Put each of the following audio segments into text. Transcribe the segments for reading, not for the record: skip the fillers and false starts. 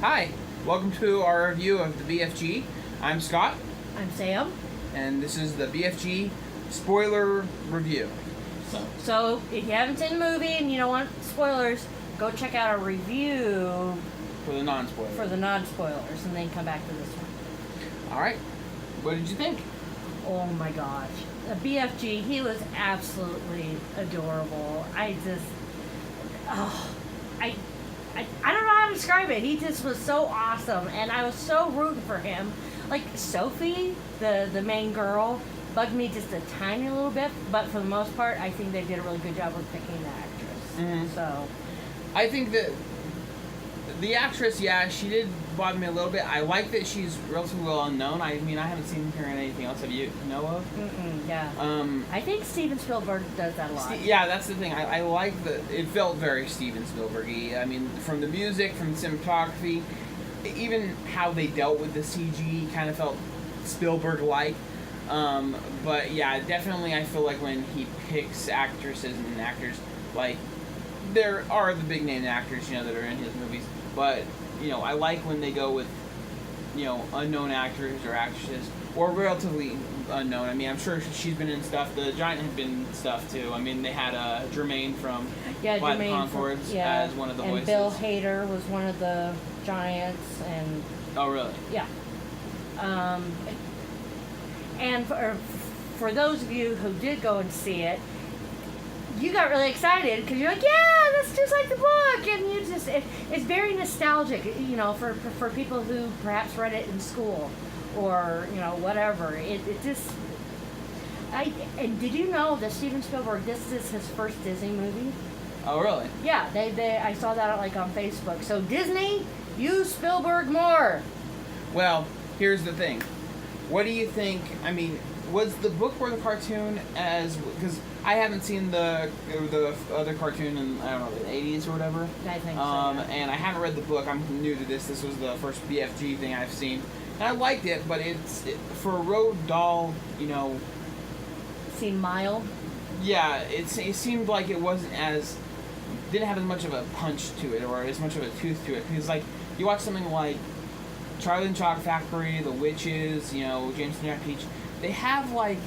Hi, welcome to our review of the BFG. I'm Scott, I'm Sam. and this is the BFG Spoiler review. So if you haven't seen the movie and you don't want spoilers, go check out our review For the non-spoiler. for the non-spoilers and then come back to this one. Alright, what did you think? Oh my gosh. The BFG, he was absolutely adorable. I don't know how to describe it. He just was so awesome, and I was so rooting for him. Like Sophie, the main girl, bugged me just a tiny little bit, but for the most part, I think they did a really good job of picking the actress. Mhm. So, I think that the actress, yeah, she did bother me a little bit. I like that she's relatively well unknown. I mean, I haven't seen her in anything else that you know of. yeah. I think Steven Spielberg does that a lot. Yeah, that's the thing. I like that it felt very Steven Spielberg-y. I mean, from the music, from the cinematography, even how they dealt with the CG kind of felt Spielberg-like. But yeah, definitely I feel like when he picks actresses and actors, like, there are the big name actors, that are in his movies, but, I like when they go with, unknown actors or actresses, or relatively unknown. I mean, I'm sure she's been in stuff. The Giant had been in stuff, too. I mean, they had Jermaine from Flight of the Conchords as one of the voices. And Bill Hader was one of the Giants, and... Oh, really? Yeah. And for those of you who did go and see it, you got really excited because you're like, yeah, that's just like the book, and you just it's very nostalgic, for people who perhaps read it in school or whatever. It just and did you know that Steven Spielberg, this is his first Disney movie? Oh, really? Yeah, they I saw that like on Facebook. So Disney, use Spielberg more. Well, here's the thing. What do you think? I mean, was the book or the cartoon because I haven't seen the other cartoon in, I don't know, the 80s or whatever. I think so. Yeah. And I haven't read the book. I'm new to this. This was the first BFG thing I've seen. And I liked it, but for a Roald Dahl, Seemed mild. Yeah, it seemed like it didn't have as much of a punch to it or as much of a tooth to it. Because, like, you watch something like Charlie and the Chocolate Factory, The Witches, James and Jack Peach, they have, like,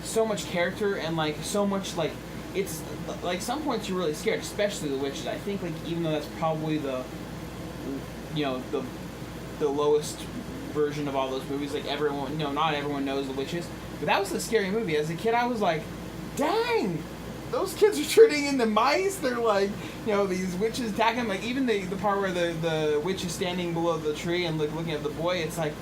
so much character and, like, so much, like, it's, like, some points you're really scared, especially The Witches. I think, like, even though that's probably the lowest version of all those movies, like, everyone, not everyone knows The Witches, but that was a scary movie. As a kid, I was like, dang! Those kids are turning into mice. They're like, these witches attacking them. Like, even the part where the witch is standing below the tree and looking at the boy, it's like,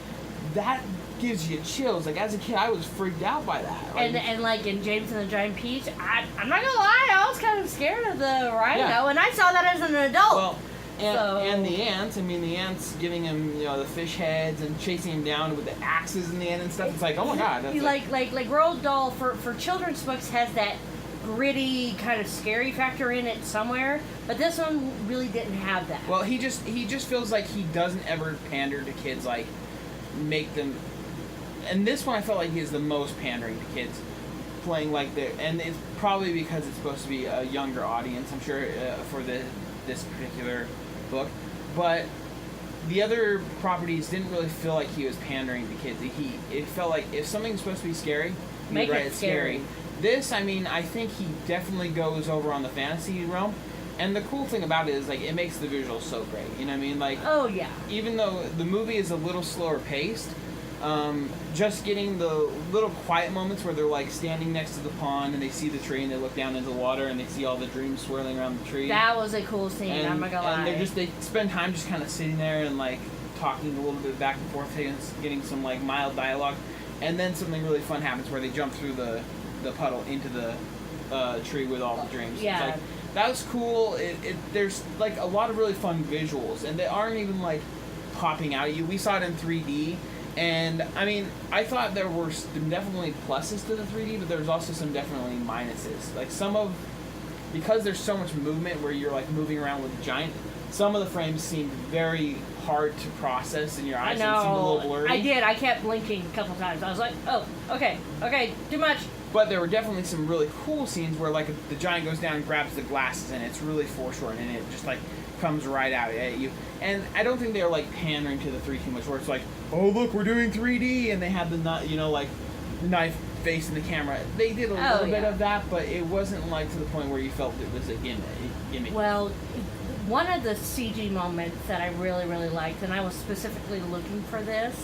that gives you chills. Like, as a kid, I was freaked out by that. Like, and like in James and the Giant Peach, I'm not gonna lie, I was kind of scared of the rhino, and I saw that as an adult. Well, and the ants. I mean, the ants giving him, the fish heads and chasing him down with the axes in the end and stuff. It's like, oh my god. That's like Roald Dahl for children's books has that gritty kind of scary factor in it somewhere, but this one really didn't have that. Well, he just feels like he doesn't ever pander to kids, like make them. And this one, I felt like he is the most pandering to kids, playing like and it's probably because it's supposed to be a younger audience, I'm sure, for this particular book. But the other properties didn't really feel like he was pandering to kids. It felt like if something's supposed to be scary, make it scary. This, I mean, I think he definitely goes over on the fantasy realm. And the cool thing about it is, like, it makes the visuals so great. You know what I mean? Like, oh, yeah. Even though the movie is a little slower paced, just getting the little quiet moments where they're, like, standing next to the pond and they see the tree and they look down into the water and they see all the dreams swirling around the tree. That was a cool scene, I'm not gonna lie. And they spend time just kind of sitting there and, like, talking a little bit back and forth, getting some, like, mild dialogue. And then something really fun happens where they jump through the puddle into the tree with all the dreams. Yeah. It's like, that was cool. There's, like, a lot of really fun visuals, and they aren't even, like, popping out at you. We saw it in 3D, and, I mean, I thought there were definitely pluses to the 3D, but there was also some definitely minuses. Like, because there's so much movement where you're, like, moving around with the giant, some of the frames seemed very hard to process in your eyes. I know. It seemed a little blurry. I did. I kept blinking a couple times. I was like, oh, okay, too much. But there were definitely some really cool scenes where, like, the giant goes down and grabs the glasses, and it's really foreshortened, and it just, like, comes right out at you. And I don't think they're like pandering to the 3 too much, where it's like, oh look, we're doing 3D, and they had the like knife face in the camera. They did a little bit of that, but it wasn't like to the point where you felt it was a gimmick. Well, one of the CG moments that I really, really liked, and I was specifically looking for this,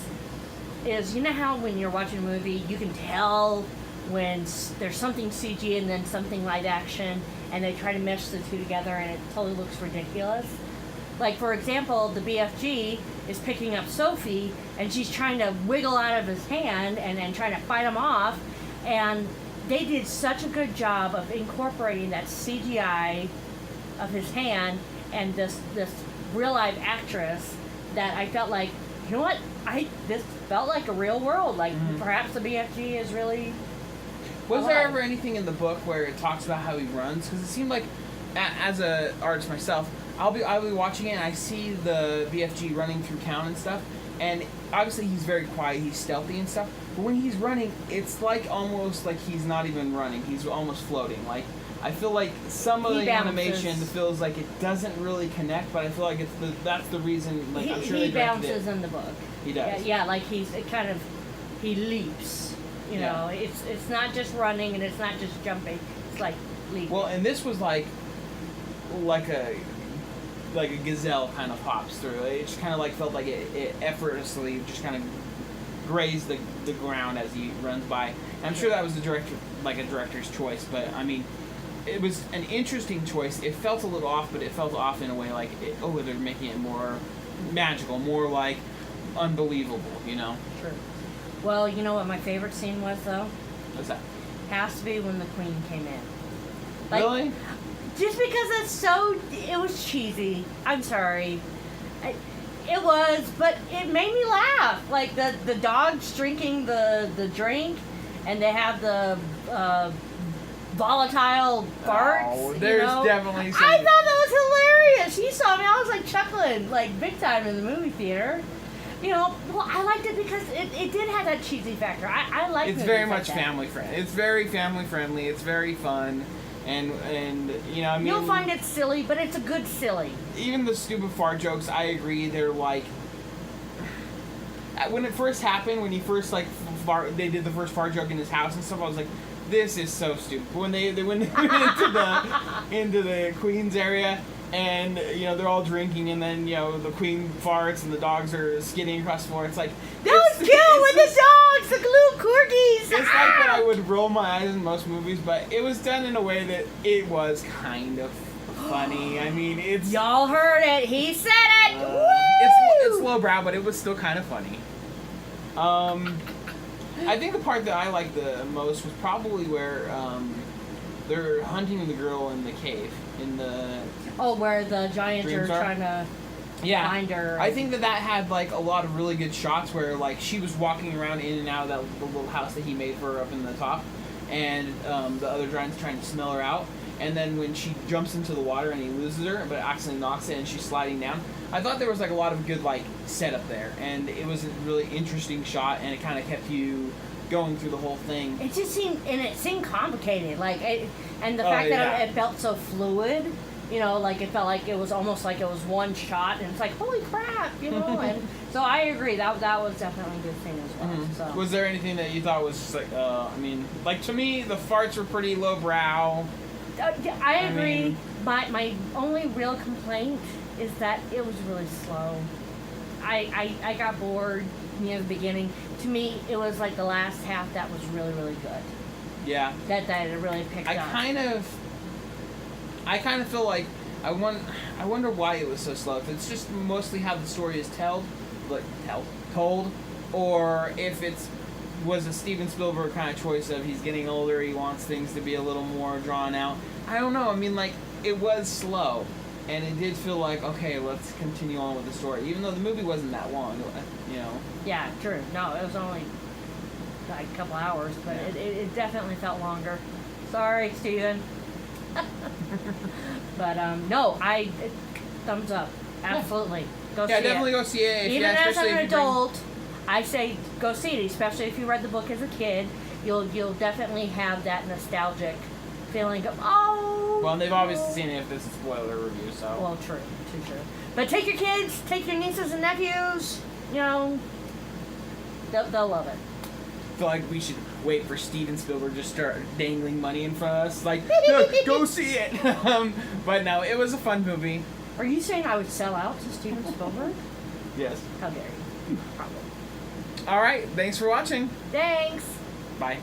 is you know how when you're watching a movie, you can tell when there's something CG and then something live action, and they try to mesh the two together and it totally looks ridiculous. Like, for example, the BFG is picking up Sophie, and she's trying to wiggle out of his hand and trying to fight him off, and they did such a good job of incorporating that CGI of his hand and this real life actress that I felt like, you know what, this felt like a real world. Like, perhaps the BFG is really... Was there ever anything in the book where it talks about how he runs? Because it seemed like, as an artist myself, I'll be watching it and I see the BFG running through town and stuff, and obviously he's very quiet, he's stealthy and stuff, but when he's running, it's like almost like he's not even running, he's almost floating. Like, I feel like some of the animation feels like it doesn't really connect, but I feel like that's the reason. Like, I'm sure he bounces in the book. He does. Yeah, like he leaps. You know, it's not just running and it's not just jumping. It's like leaping. Well, and this was like a gazelle kind of hops through. It just kind of like felt like it effortlessly just kind of grazed the ground as he runs by. And I'm sure that was a director's choice, but I mean, it was an interesting choice. It felt a little off, but it felt off in a way like, they're making it more magical, more like unbelievable, you know? Sure. Well, you know what my favorite scene was, though? What's that? Has to be when the Queen came in. Like, really? Just because it was cheesy. I'm sorry. It was, but it made me laugh. Like, the dogs drinking the drink, and they have the volatile farts. Oh, there's definitely some... I thought that was hilarious. You saw me. I was, like, chuckling, like, big time in the movie theater. You know, well, I liked it because it did have that cheesy factor. I like it. It's very much family friendly. It's very family friendly. It's very fun. And you know, I mean... You'll find it silly, but it's a good silly. Even the stupid fart jokes, I agree, they're like... When it first happened, when he first, like, they did the first fart joke in his house and stuff, I was like, this is so stupid. But when they went into the Queen's area... And, you know, they're all drinking, and then, you know, the Queen farts, and the dogs are skidding across the floor. It's like... That was cute with the dogs, the little corgis! It's like that I would roll my eyes in most movies, but it was done in a way that it was kind of funny. I mean, it's... Y'all heard it. He said it! Woo! It's lowbrow, but it was still kind of funny. I think the part that I liked the most was probably where they're hunting the girl in the cave. In the... Oh, where the giants are trying to find her. I think that had, like, a lot of really good shots where, like, she was walking around in and out of the little house that he made for her up in the top, and the other giant's trying to smell her out. And then when she jumps into the water and he loses her, but accidentally knocks it and she's sliding down, I thought there was, like, a lot of good, like, setup there. And it was a really interesting shot, and it kind of kept you going through the whole thing. It just seemed complicated. Like, and the fact that it felt so fluid. You know, like, it felt like it was almost like it was one shot, and it's like, holy crap, you know? And so I agree, that was definitely a good thing as well. Mm-hmm. So. Was there anything that you thought was just like, I mean, like, to me, the farts were pretty lowbrow. I agree. My only real complaint is that it was really slow. I got bored near the beginning. To me, it was like the last half that was really, really good. Yeah. That it really picked up. I kind of feel like I wonder why it was so slow. If it's just mostly how the story is told, or if was a Steven Spielberg kind of choice of he's getting older, he wants things to be a little more drawn out. I don't know. I mean, like, it was slow, and it did feel like, okay, let's continue on with the story, even though the movie wasn't that long, you know. Yeah, true. No, it was only like a couple hours, but it definitely felt longer. Sorry, Steven. But no, thumbs up, absolutely. Go see it. Yeah, definitely go see it. Even as an adult, I say go see it, especially if you read the book as a kid. You'll definitely have that nostalgic feeling of, oh. Well, they've obviously seen it if this is a spoiler review, so. Well, true. But take your kids, take your nieces and nephews, you know, they'll love it. I feel like we should wait for Steven Spielberg to start dangling money in front of us, like, go see it. But no, it was a fun movie. Are you saying I would sell out to Steven Spielberg? Yes. How dare you? Probably. All right, thanks for watching. Thanks. Bye.